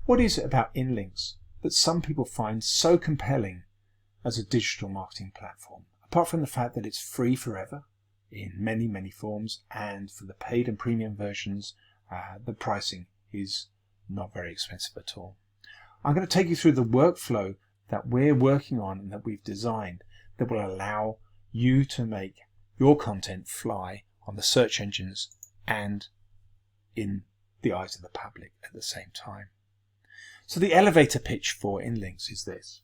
What is it about InLinks that some people find so compelling as a digital marketing platform, apart from the fact that it's free forever in many, many forms, and for the paid and premium versions, the pricing is not very expensive at all? I'm going to take you through the workflow that we're working on and that we've designed that will allow you to make your content fly on the search engines and in the eyes of the public at the same time. So the elevator pitch for InLinks is this.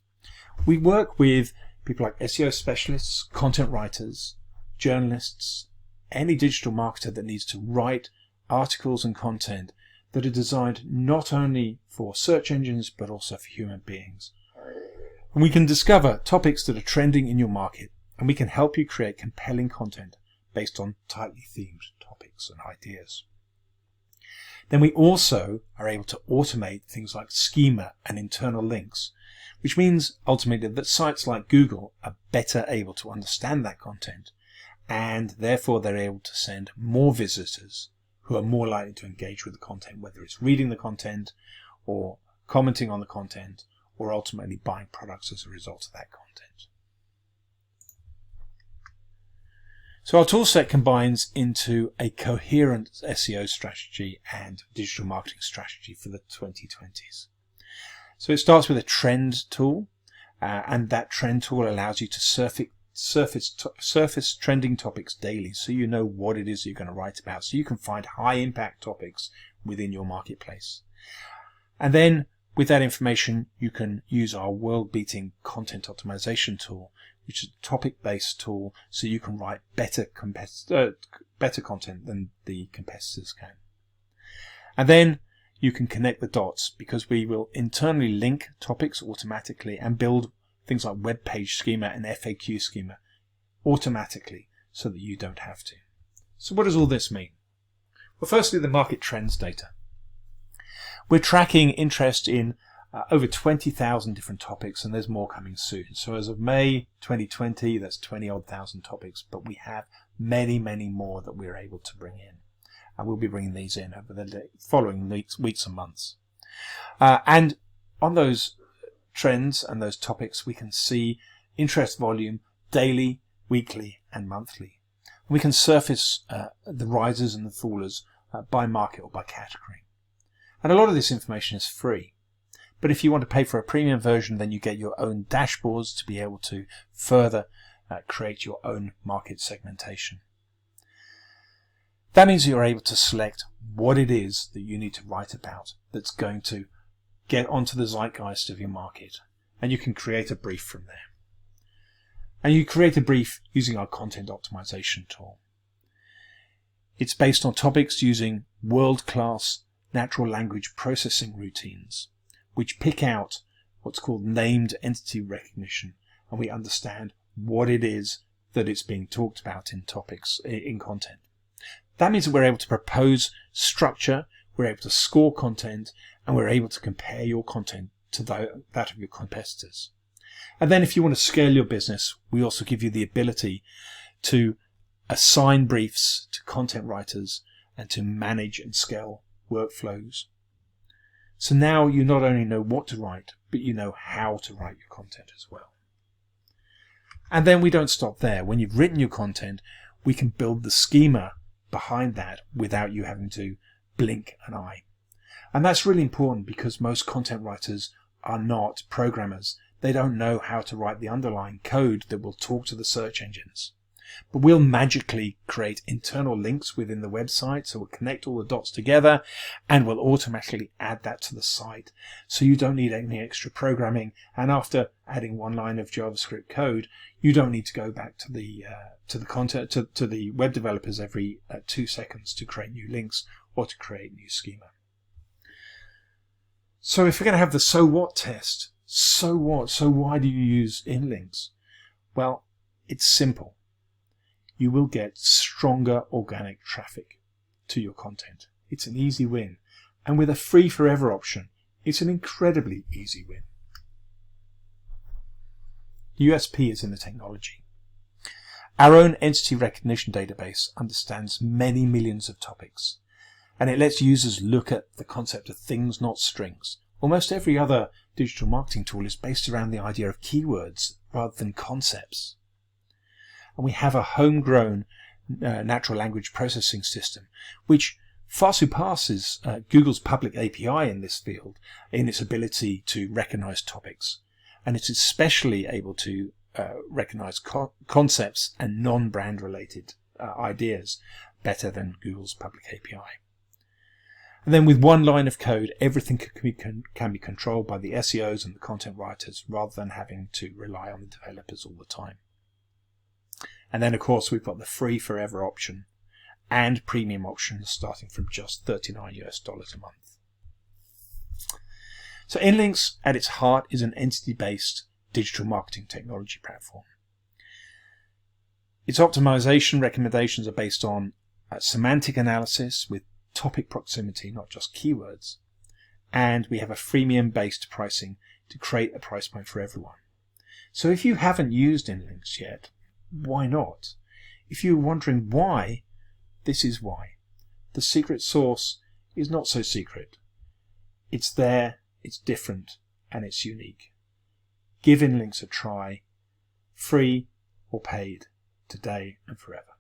We work with people like SEO specialists, content writers, journalists, any digital marketer that needs to write articles and content that are designed not only for search engines but also for human beings. And we can discover topics that are trending in your market, and we can help you create compelling content based on tightly themed topics and ideas. Then we also are able to automate things like schema and internal links, which means ultimately that sites like Google are better able to understand that content, and therefore they're able to send more visitors who are more likely to engage with the content, whether it's reading the content or commenting on the content or ultimately buying products as a result of that content. So our toolset combines into a coherent SEO strategy and digital marketing strategy for the 2020s. So it starts with a trend tool, and that trend tool allows you to surface trending topics daily, so you know what it is you're going to write about, so you can find high impact topics within your marketplace. And then with that information, you can use our world-beating content optimization tool, which is a topic-based tool, so you can write better content than the competitors can. And then you can connect the dots, because we will internally link topics automatically and build things like web page schema and FAQ schema automatically so that you don't have to. So what does all this mean? Well, firstly, the market trends data. We're tracking interest in over 20,000 different topics, and there's more coming soon. So as of May 2020, that's 20-odd thousand topics, but we have many, many more that we're able to bring in. And we'll be bringing these in over the following weeks and months. And on those trends and those topics, we can see interest volume daily, weekly, and monthly. We can surface the risers and the fallers by market or by category. And a lot of this information is free. But if you want to pay for a premium version, then you get your own dashboards to be able to further create your own market segmentation. That means you're able to select what it is that you need to write about that's going to get onto the zeitgeist of your market, and you can create a brief from there. And you create a brief using our content optimization tool. It's based on topics using world-class natural language processing routines, which pick out what's called named entity recognition, and we understand what it is that it's being talked about in topics, in content. That means that we're able to propose structure, we're able to score content, and we're able to compare your content to that of your competitors. And then if you want to scale your business, we also give you the ability to assign briefs to content writers and to manage and scale workflows. So now you not only know what to write, but you know how to write your content as well. And then we don't stop there. When you've written your content, we can build the schema behind that without you having to blink an eye. And that's really important because most content writers are not programmers. They don't know how to write the underlying code that will talk to the search engines. But we'll magically create internal links within the website, so we'll connect all the dots together and we'll automatically add that to the site. So you don't need any extra programming, and after adding one line of JavaScript code, you don't need to go back to the web developers every 2 seconds to create new links or to create new schema. So if we're going to have the so what test, so what? So why do you use InLinks? Well, it's simple. You will get stronger organic traffic to your content. It's an easy win. And with a free forever option, it's an incredibly easy win. USP is in the technology. Our own entity recognition database understands many millions of topics, and it lets users look at the concept of things, not strings, Almost every other digital marketing tool is based around the idea of keywords rather than concepts. And we have a homegrown natural language processing system, which far surpasses Google's public API in this field in its ability to recognize topics. And it's especially able to recognize concepts and non-brand related ideas better than Google's public API. And then with one line of code, everything can be controlled by the SEOs and the content writers rather than having to rely on the developers all the time. And then, of course, we've got the free forever option and premium options starting from just $39 a month. So InLinks at its heart is an entity-based digital marketing technology platform. Its optimization recommendations are based on semantic analysis with topic proximity, not just keywords. And we have a freemium-based pricing to create a price point for everyone. So if you haven't used InLinks yet, why not? If you're wondering why, this is why. The secret sauce is not so secret. It's there, it's different, and it's unique. Give InLinks a try, free or paid, today and forever.